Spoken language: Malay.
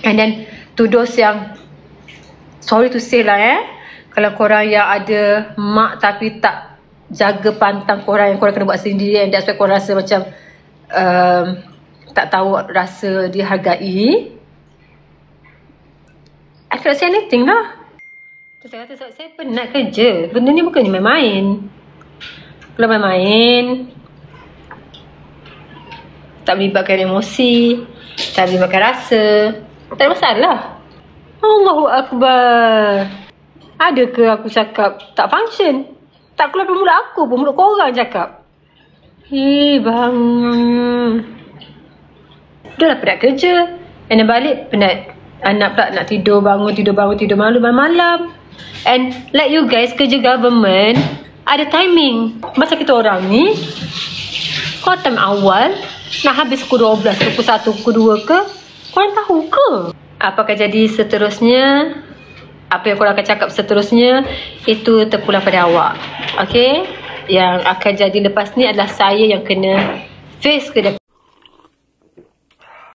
And then to those yang, sorry to say lah kalau korang yang ada mak tapi tak jaga pantang korang, yang korang kena buat sendiri, and that's why korang rasa macam tak tahu rasa dihargai, I cannot say anything lah. Saya kata saya penat kerja. Benda ni bukannya main-main. Kalau main-main, tak melibatkan emosi, tak melibatkan rasa, tak ada masalah. Allahu Akbar. Ada ke aku cakap tak function? Tak keluar dari mulut aku pun, mulut korang cakap. Bang. Dah lah penat kerja. And then balik penat. Anak pula nak tidur bangun malam. And like you guys, kerja government ada timing. Masa kita orang ni, kau time awal nak habis pukul 12, pukul 1, pukul 2 ke? Korang tahu ke? Apa akan jadi seterusnya? Apa yang korang akan cakap seterusnya, itu terpulang pada awak. Okay? Yang akan jadi lepas ni adalah saya yang kena face ke depan.